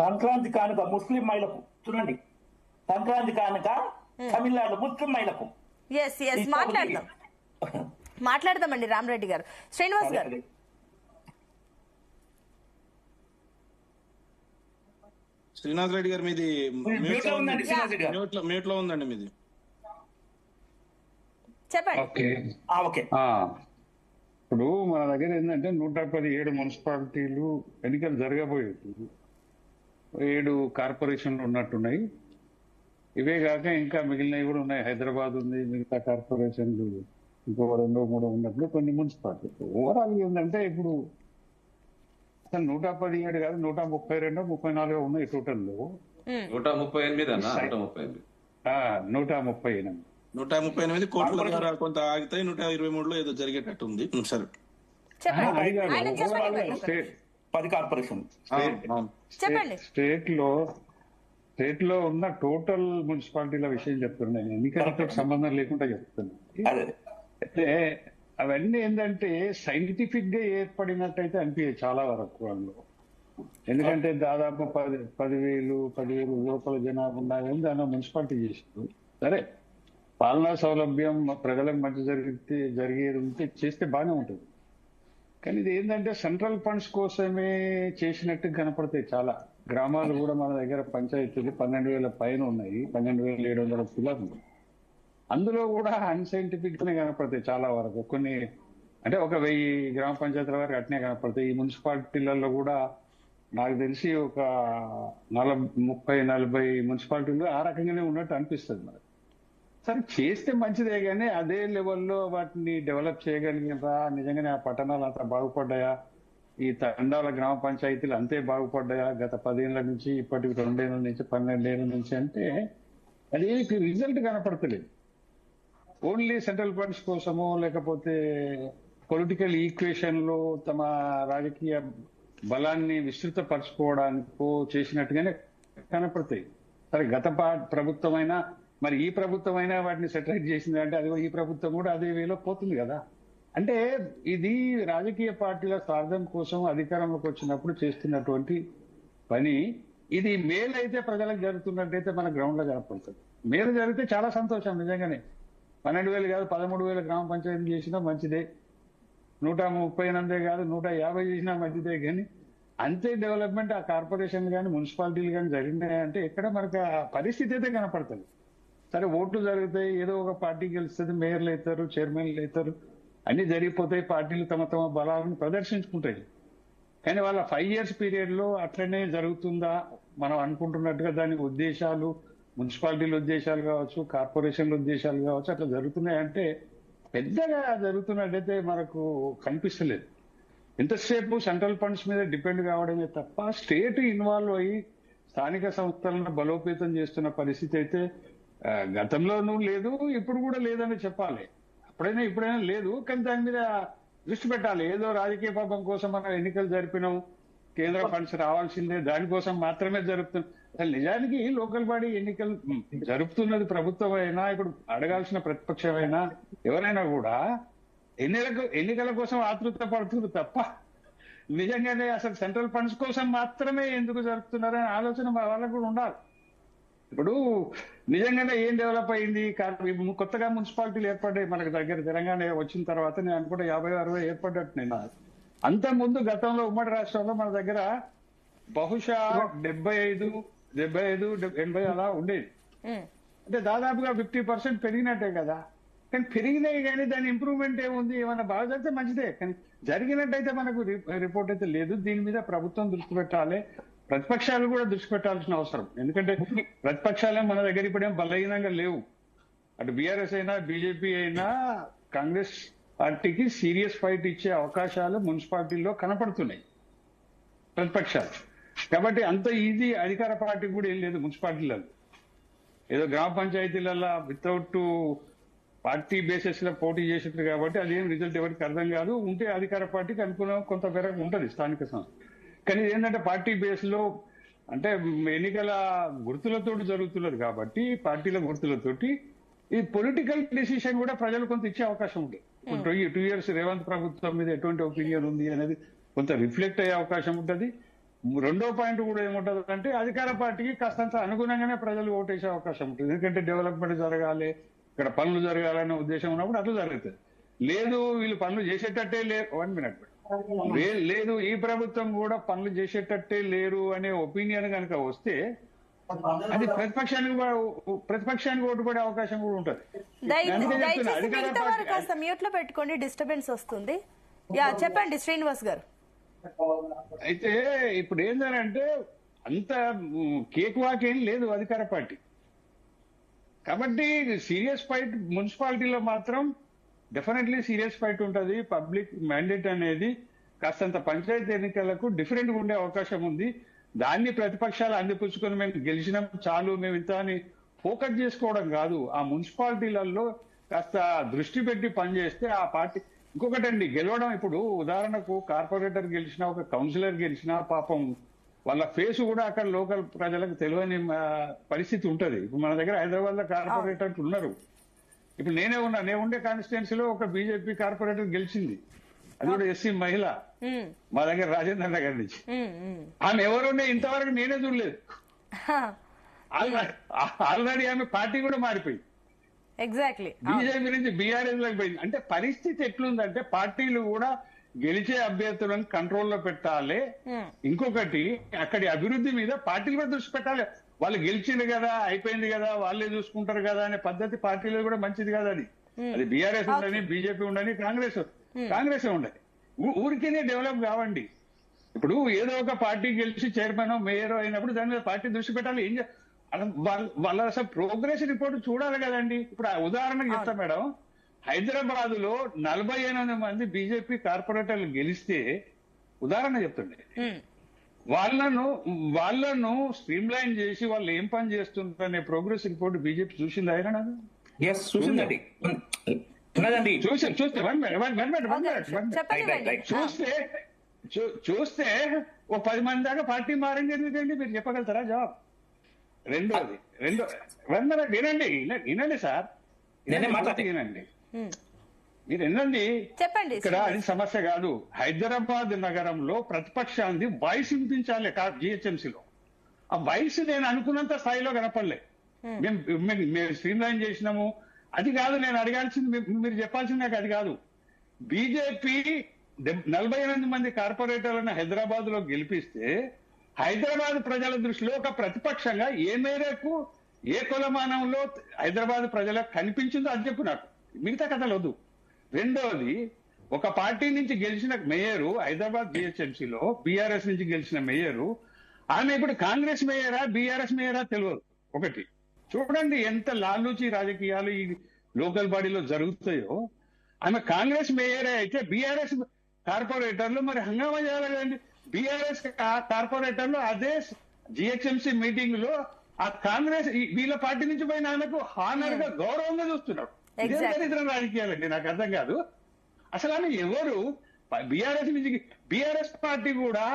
సంక్రాంతి కానుక ముస్లిం మహిళకు చూడండి, సంక్రాంతి కానుక తమిళనాడు ముస్లిం మహిళకు. ఎస్ ఎస్ మాట్లాడదామండి రామరెడ్డి గారు. శ్రీనివాస్ గారు, శ్రీనాథ్ రెడ్డి గారు మీది మ్యూట్ లో ఉందండి మీది, చెప్పండి. ఓకే. ఇప్పుడు మన దగ్గర ఏంటంటే 117 మున్సిపాలిటీలు ఎన్నికలు జరగబోయేది, 7 కార్పొరేషన్లు ఉన్నట్టున్నాయి. ఇవే కాక ఇంకా మిగిలినవి కూడా ఉన్నాయి. హైదరాబాద్ ఉంది, మిగతా కార్పొరేషన్లు ఇంకో 2-3 ఉన్నట్లు కొన్ని మున్సిపాలిటీలు. ఓవరాల్ ఏంటంటే ఇప్పుడు అసలు 117 కాదు, 132, 34 ఉన్నాయి టోటల్లో. 138 కోట్ల ద్వారా కొంత ఆగితే 123లో ఏదో జరిగేటట్టు ఉంది. సరే, 10 కార్పొరేషన్ స్టేట్ లో ఉన్న టోటల్ మున్సిపాలిటీల విషయం చెప్తున్నాను, ఎన్నికలతో సంబంధం లేకుండా చెప్తున్నాను. అయితే అవన్నీ ఏంటంటే సైంటిఫిక్ గా ఏర్పడినట్టయితే అనిపించదు చాలా వరకు అందులో. ఎందుకంటే దాదాపు 10,000 లోపల జనాభా ఉన్నాయని దాని మున్సిపాలిటీ చేసింది. సరే, పాలనా సౌలభ్యం ప్రజలకు మంచి జరిగేది ఉంటే చేస్తే బాగానే ఉంటుంది. కానీ ఇది ఏంటంటే సెంట్రల్ ఫండ్స్ కోసమే చేసినట్టు కనపడతాయి. చాలా గ్రామాలు కూడా మన దగ్గర పంచాయతీలు 12,000 పైన ఉన్నాయి, 12,700 పిల్లలు. అందులో కూడా అన్సైంటిఫిక్ గానే కనపడతాయి చాలా వరకు. కొన్ని అంటే ఒక 1000 గ్రామ పంచాయతీల వరకు అట్నే కనపడతాయి. ఈ మున్సిపాలిటీలలో కూడా నాకు తెలిసి ఒక 30-40 మున్సిపాలిటీలు ఆ రకంగానే ఉన్నట్టు అనిపిస్తుంది మనకు. సరే, చేస్తే మంచిదే, కానీ అదే లెవెల్లో వాటిని డెవలప్ చేయగలిగినరా, నిజంగానే ఆ పట్టణాలు అంతా బాగుపడ్డాయా, ఈ తండాల గ్రామ పంచాయతీలు అంతే బాగుపడ్డాయా గత 10 ఏళ్ల నుంచి ఇప్పటికి 2 ఏళ్ల నుంచి 12 ఏళ్ల నుంచి అంటే అది రిజల్ట్ కనపడతలేదు. ఓన్లీ సెంట్రల్ ఫండ్స్ కోసమో లేకపోతే పొలిటికల్ ఈక్వేషన్ లో తమ రాజకీయ బలాన్ని విస్తృతపరచుకోవడానికో చేసినట్టుగానే కనపడతాయి. సరే, గత ప్రభుత్వమైనా మరి ఈ ప్రభుత్వమైనా వాటిని సెటిలైట్ చేసింది అంటే అది ఈ ప్రభుత్వం కూడా అదే వేలో పోతుంది కదా. అంటే ఇది రాజకీయ పార్టీల స్వార్థం కోసం అధికారంలోకి వచ్చినప్పుడు చేస్తున్నటువంటి పని. ఇది మేలైతే ప్రజలకు జరుగుతున్నట్టయితే మన గ్రౌండ్ లో కనపడుతుంది. మేలు జరిగితే చాలా సంతోషం. నిజంగానే 12,000 కాదు 13,000 గ్రామ పంచాయతీలు చేసినా మంచిదే, 138 కాదు 150 చేసినా మంచిదే. కానీ అంతే డెవలప్మెంట్ ఆ కార్పొరేషన్ కానీ మున్సిపాలిటీలు కానీ జరిగినాయంటే ఎక్కడ మనకు ఆ పరిస్థితి అయితే కనపడుతుంది. సరే, ఓట్లు జరుగుతాయి, ఏదో ఒక పార్టీ గెలుస్తుంది, మేయర్లు అవుతారు, చైర్మన్లు అవుతారు, అన్ని జరిగిపోతాయి, పార్టీలు తమ తమ బలాలను ప్రదర్శించుకుంటాయి. కానీ వాళ్ళ 5 years పీరియడ్ లో అట్లనే జరుగుతుందా మనం అనుకుంటున్నట్టుగా దాని ఉద్దేశాలు, మున్సిపాలిటీల ఉద్దేశాలు కావచ్చు, కార్పొరేషన్ల ఉద్దేశాలు కావచ్చు, అట్లా జరుగుతున్నాయంటే పెద్దగా జరుగుతున్నట్టయితే మనకు కనిపిస్తలేదు. ఎంతసేపు సెంట్రల్ ఫండ్స్ మీద డిపెండ్ కావడమే తప్ప స్టేట్ ఇన్వాల్వ్ అయ్యి స్థానిక సంస్థలను బలోపేతం చేస్తున్న పరిస్థితి అయితే గతంలోనూ లేదు, ఇప్పుడు కూడా లేదని చెప్పాలి. ఇప్పుడైనా లేదు, కానీ దాని మీద దృష్టి పెట్టాలి. ఏదో రాజకీయ పాపం కోసం మనం ఎన్నికలు జరిపినాం, కేంద్ర ఫండ్స్ రావాల్సిందే, దానికోసం మాత్రమే జరుపుతున్నాం. అసలు నిజానికి లోకల్ బాడీ ఎన్నికలు జరుపుతున్నది ప్రభుత్వం అయినా, ఇప్పుడు అడగాల్సిన ప్రతిపక్షమైనా ఎవరైనా కూడా ఎన్నికల కోసం ఆతృత పడుతుంది తప్ప నిజంగానే అసలు సెంట్రల్ ఫండ్స్ కోసం మాత్రమే ఎందుకు జరుపుతున్నారనే ఆలోచన వాళ్ళకు కూడా ఉండాలి. ఇప్పుడు నిజంగానే ఏం డెవలప్ అయింది, కొత్తగా మున్సిపాలిటీలు ఏర్పడ్డాయి మనకు దగ్గర. తెలంగాణ వచ్చిన తర్వాత నేను అనుకుంటే 50-60 ఏర్పడ్డట్టు. నేను అంత ముందు గతంలో ఉమ్మడి రాష్ట్రంలో మన దగ్గర బహుశా 75-80 అలా ఉండేది. అంటే దాదాపుగా 50% పెరిగినట్టే కదా. కానీ పెరిగినాయి కానీ దాని ఇంప్రూవ్మెంట్ ఏముంది, ఏమన్నా బాగా జరిగితే మంచిదే, కానీ జరిగినట్టయితే మనకు రిపోర్ట్ అయితే లేదు. దీని మీద ప్రభుత్వం దృష్టి పెట్టాలి, ప్రతిపక్షాలు కూడా దృష్టి పెట్టాల్సిన అవసరం. ఎందుకంటే ప్రతిపక్షాలే మన దగ్గర ఇప్పుడేం బలహీనంగా లేవు. అటు బీఆర్ఎస్ అయినా బీజేపీ అయినా కాంగ్రెస్ పార్టీకి సీరియస్ ఫైట్ ఇచ్చే అవకాశాలు మున్సిపాలిటీల్లో కనపడుతున్నాయి ప్రతిపక్షాలు. కాబట్టి అంత ఈజీ అధికార పార్టీ కూడా ఏం లేదు మున్సిపాలిటీలలో. ఏదో గ్రామ పంచాయతీలలో వితౌట్ పార్టీ బేసిస్ లో పోటీ చేసేది కాబట్టి అదేం రిజల్ట్ ఎవరికి అర్థం కాదు. ఉంటే అధికార పార్టీకి అనుకూలంగా కొంత మేరకు ఉంటుంది స్థానిక సంస్థ. కానీ ఏంటంటే పార్టీ బేస్ లో అంటే ఎన్నికల గుర్తులతో జరుగుతున్నది కాబట్టి పార్టీల గుర్తులతోటి ఈ పొలిటికల్ డిసిషన్ కూడా ప్రజలు కొంత ఇచ్చే అవకాశం ఉంది. 2 years రేవంత్ ప్రభుత్వం మీద ఎటువంటి ఒపీనియన్ ఉంది అనేది కొంత రిఫ్లెక్ట్ అయ్యే అవకాశం ఉంటుంది. రెండో పాయింట్ కూడా ఏముంటది అంటే అధికార పార్టీకి కాస్తంత అనుగుణంగానే ప్రజలు ఓటేసే అవకాశం ఉంటుంది. ఎందుకంటే డెవలప్మెంట్ జరగాలి, ఇక్కడ పనులు జరగాలనే ఉద్దేశం ఉన్నప్పుడు అట్లా జరుగుతుంది. లేదు వీళ్ళు పనులు చేసేటట్టే లేరు, 1 మినిట్ లేదు ఈ ప్రభుత్వం కూడా పనులు చేసేటట్టే లేరు అనే ఒపీనియన్ కనుక వస్తే అది ప్రతిపక్షానికి ఓటు పడే అవకాశం కూడా ఉంటుంది. కాస్త మ్యూట్ లో పెట్టుకోండి, డిస్టర్బెన్స్ వస్తుంది. చెప్పండి శ్రీనివాస్ గారు. అయితే ఇప్పుడు ఏంటంటే అంత కేక్ వాక్ ఏం లేదు అధికార పార్టీ, కాబట్టి సీరియస్ ఫైట్ మున్సిపాలిటీలో మాత్రం డెఫినెట్లీ సీరియస్ ఫైట్ ఉంటుంది. పబ్లిక్ మ్యాండేట్ అనేది కాస్తంత పంచాయతీ ఎన్నికలకు డిఫరెంట్ గా ఉండే అవకాశం ఉంది. దాన్ని ప్రతిపక్షాలు అందిపుచ్చుకొని మేము గెలిచినాం చాలు మేము ఇంత అని ఫోకస్ చేసుకోవడం కాదు, ఆ మున్సిపాలిటీలలో కాస్త దృష్టి పెట్టి పనిచేస్తే ఆ పార్టీ. ఇంకొకటండి గెలవడం, ఇప్పుడు ఉదాహరణకు కార్పొరేటర్ గెలిచినా ఒక కౌన్సిలర్ గెలిచినా పాపం వాళ్ళ ఫేస్ కూడా అక్కడ లోకల్ ప్రజలకు తెలియని పరిస్థితి ఉంటది. ఇప్పుడు మన దగ్గర హైదరాబాద్ లో కార్పొరేటర్లు ఉన్నారు. ఇప్పుడు నేను ఉండే కాన్స్టిట్యున్సీలో ఒక బీజేపీ కార్పొరేటర్ గెలిచింది, అది కూడా ఎస్సీ మహిళ, మా దగ్గర రాజేంద్ర నగర్ నుంచి. ఆమె ఎవరుండే ఇంతవరకు నేనే చూడలేదు. ఆల్రెడీ ఆమె పార్టీ కూడా మారిపోయింది, ఎగ్జాక్ట్లీ బీజేపీ నుంచి బీఆర్ఎస్ లోకి పోయింది. అంటే పరిస్థితి ఎట్లుందంటే పార్టీలు కూడా గెలిచే అభ్యర్థులను కంట్రోల్లో పెట్టాలి. ఇంకొకటి అక్కడి అభివృద్ధి మీద పార్టీలు కూడా దృష్టి పెట్టాలి. వాళ్ళు గెలిచింది కదా అయిపోయింది కదా వాళ్ళే చూసుకుంటారు కదా అనే పద్ధతి పార్టీలో కూడా మంచిది కదా. అది బీఆర్ఎస్ ఉండని, బీజేపీ ఉండని, కాంగ్రెస్ ఉండని, ఊరికేనే డెవలప్ కావండి. ఇప్పుడు ఏదో ఒక పార్టీ గెలిచి చైర్మన్ మేయర్ అయినప్పుడు దాని మీద పార్టీ దృష్టి పెట్టాలి. ఏం వాళ్ళ అసలు ప్రోగ్రెస్ రిపోర్ట్ చూడాలి కదండి. ఇప్పుడు ఉదాహరణకు చెప్తా మేడం, హైదరాబాద్ లో 48 మంది బీజేపీ కార్పొరేటర్లు గెలిస్తే, ఉదాహరణ చెప్తుండే, వాళ్ళను స్ట్రీమ్ లైన్ చేసి వాళ్ళు ఏం పని చేస్తుంటారనే ప్రోగ్రెస్ రిపోర్ట్ బీజేపీ చూసింది ఆయన చూసిందండి. చూస్తే ఓ 10 మంది దాకా పార్టీ మారింది ఎందుకండి మీరు చెప్పగలుగుతారా జవాబు? రెండోది వినండి సార్, వినండి మీరు వినండి. చెప్పండి. ఇక్కడ అది సమస్య కాదు. హైదరాబాద్ నగరంలో ప్రతిపక్షాన్ని వాయిస్ వినిపించాలి జిహెచ్ఎంసీలో. ఆ వాయిస్ నేను అనుకున్నంత స్థాయిలో కనపడలే. మేము స్ట్రీమ్ లైన్ చేసినాము అది కాదు నేను అడగాల్సింది, మీరు చెప్పాల్సింది నాకు అది కాదు. బీజేపీ 48 మంది కార్పొరేటర్లను హైదరాబాద్ లో గెలిపిస్తే హైదరాబాద్ ప్రజల దృష్టిలో ఒక ప్రతిపక్షంగా ఏ మేరకు ఏ కొలమానంలో హైదరాబాద్ ప్రజలకు కనిపించిందో అది చెప్పు నాకు, మిగతా కథలు వద్దు. రెండోది, ఒక పార్టీ నుంచి గెలిచిన మేయరు హైదరాబాద్ జిహెచ్ఎంసీలో బీఆర్ఎస్ నుంచి గెలిచిన మేయరు, ఆమె ఇప్పుడు కాంగ్రెస్ మేయరా బీఆర్ఎస్ మేయరా తెలియదు. ఒకటి చూడండి ఎంత లాలూచి రాజకీయాలు ఈ లోకల్ బాడీలో జరుగుతాయో. ఆమె కాంగ్రెస్ మేయరే అయితే బీఆర్ఎస్ కార్పొరేటర్లు మరి హంగామా చేయాలి కదండి. బీఆర్ఎస్ కార్పొరేటర్లు అదే జిహెచ్ఎంసీ మీటింగ్ లో ఆ కాంగ్రెస్ వీళ్ళ పార్టీ నుంచి పోయిన ఆమెకు హానర్ గా గౌరవంగా చూస్తున్నారు. ఇదే దరిద్రం రాజకీయాలండి, నాకు అర్థం కాదు అసలు. ఆమె ఎవరు బీఆర్ఎస్ నుంచి, బీఆర్ఎస్ పార్టీ కూడా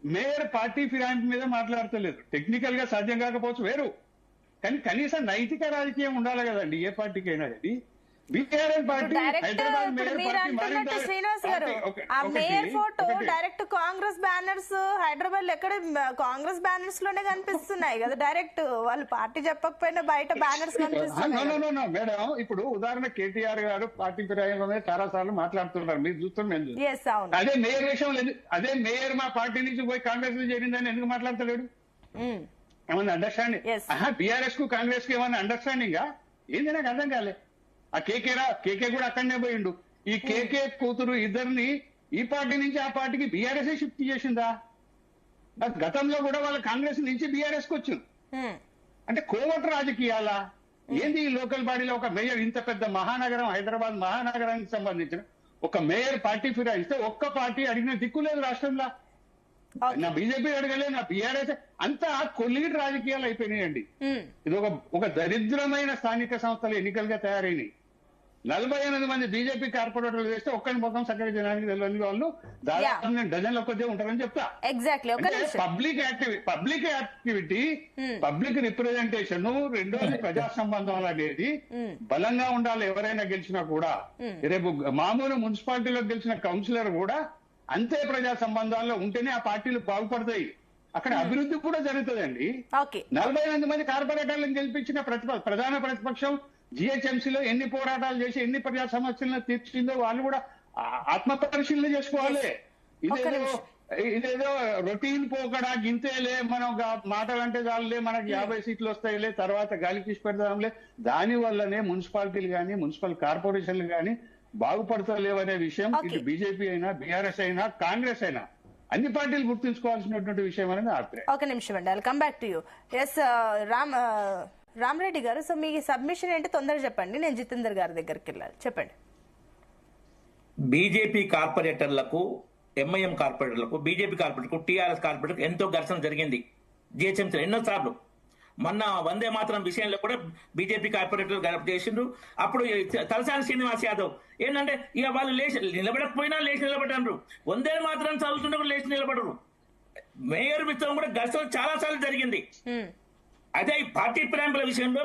మేయర్ పార్టీ ఫిరాయింపు మీద మాట్లాడతలేదు. టెక్నికల్ గా సాధ్యం కాకపోవచ్చు వేరు, కానీ కనీసం నైతిక రాజకీయం ఉండాలి కదండి ఏ పార్టీకైనా. అది BRS party Hyderabad mayor Srinivas గారు, ఆ mayor photo direct Congress banners Hyderabad లో ఎక్కడ కాంగ్రెస్ బ్యానర్స్ లోనే కనిపిస్తున్నాయి కదా. డైరెక్ట్ వాళ్ళు పార్టీ చెప్పకపోయినా బయట బ్యానర్స్ కనిపిస్తున్నాయి మేడం. ఇప్పుడు ఉదాహరణ కేటీఆర్ గారు పార్టీ ఫిరాయింపులో చాలా సార్లు మాట్లాడుతున్నారు, మీరు చూస్తున్నారు. అదే మేయర్ విషయంలో అదే మేయర్ మా పార్టీ నుంచి పోయి కాంగ్రెస్ లో చేరిందని ఎందుకు మాట్లాడతలేడు? ఏమన్నా అండర్స్టాండింగ్? బీఆర్ఎస్ కు కాంగ్రెస్ కు ఏమన్నా అండర్స్టాండింగ్ ఏంది నాకు అర్థం కాలే. ఆ కేకే కూడా అక్కడనే పోయిండు. ఈ కేకే కూతురు ఇద్దరిని ఈ పార్టీ నుంచి ఆ పార్టీకి బీఆర్ఎస్ షిఫ్ట్ చేసిందా? గతంలో కూడా వాళ్ళ కాంగ్రెస్ నుంచి బీఆర్ఎస్ కు వచ్చింది. అంటే కోవట్ రాజకీయాలా ఏంది? ఈ లోకల్ బాడీలో ఒక మేయర్, ఇంత పెద్ద మహానగరం హైదరాబాద్ మహానగరానికి సంబంధించిన ఒక మేయర్ పార్టీ ఫిరాయిస్తే ఒక్క పార్టీ అడిగిన దిక్కు లేదు రాష్ట్రంలో. నా బీజేపీ అడగలే, నా బీఆర్ఎస్, అంతా కొల్లీడ్ రాజకీయాలు అయిపోయినాయండి. ఇది ఒక దరిద్రమైన స్థానిక సంస్థల ఎన్నికలుగా తయారైనాయి. 48 మంది బీజేపీ కార్పొరేటర్లు వేస్తే ఒక్కరి ముఖం సక్కగా జనానికి తెలియని వాళ్ళు దాదాపు డజన్ల కొద్దే ఉంటారని చెప్తా. పబ్లిక్ యాక్టివిటీ, పబ్లిక్ రిప్రజెంటేషన్, రెండోది ప్రజా సంబంధాలు అనేది బలంగా ఉండాలి. ఎవరైనా గెలిచినా కూడా, రేపు మామూలు మున్సిపాలిటీలో గెలిచిన కౌన్సిలర్ కూడా అంతే ప్రజా సంబంధాల్లో ఉంటేనే ఆ పార్టీలు బాగుపడతాయి. అక్కడ అభివృద్ధి కూడా జరుగుతుందండి. ఓకే 48 మంది కార్పొరేటర్లను గెలిపించిన ప్రధాన ప్రతిపక్షం జిహెచ్ఎంసీలో ఎన్ని పోరాటాలు చేసి ఎన్ని ప్రజా సమస్యలను తీర్చిందో వాళ్ళు కూడా ఆత్మ పరిశీలన చేసుకోవాలి. ఇదేదో రొటీన్ పోకడా గింతేలే, మనం మాటలంటే చాలులే, మనకు 50 సీట్లు వస్తాయిలే, తర్వాత గాలి తీసి పెడదాంలే, దాని వల్లనే మున్సిపాలిటీలు కానీ మున్సిపల్ కార్పొరేషన్లు కానీ బాగుపడతలేవనే విషయం ఇటు బీజేపీ అయినా బీఆర్ఎస్ అయినా కాంగ్రెస్ అయినా అన్ని పార్టీలు గుర్తుంచుకోవాల్సినటువంటి విషయం అనేది అభిప్రాయం. ఒక నిమిషం అండి, I come back to you. Yes Ramareddy గారు, సో మీ సబ్మిషన్ ఏంటి తొందరగా చెప్పండి, నేను జితేందర్ గారి దగ్గరికి వెళ్ళాలి. చెప్పండి. బీజేపీ కార్పొరేటర్లకు, ఎంఐఎం కార్పొరేటర్లకు, బీజేపీ కార్పొరేటర్లకు, టీఆర్ఎస్ కార్పొరేటర్లకు ఎంతో ఘర్షణ జరిగింది జిహెచ్ఎంసీ ఎన్నోసార్లు. మొన్న వందే మాత్రం విషయంలో కూడా బీజేపీ కార్పొరేటర్లు గడప చేసిండ్రు. అప్పుడు తలసాని శ్రీనివాస్ యాదవ్ ఏంటంటే ఇక వాళ్ళు లేచి నిలబడకపోయినా లేచి నిలబడ్డారు, వందే మాత్రం చదువుతుంటే కూడా లేచి నిలబడరు. మేయర్ విషయం కూడా ఘర్షణ చాలా సార్లు జరిగింది. అదే ఈ పార్టీ ప్రేమల విషయంలో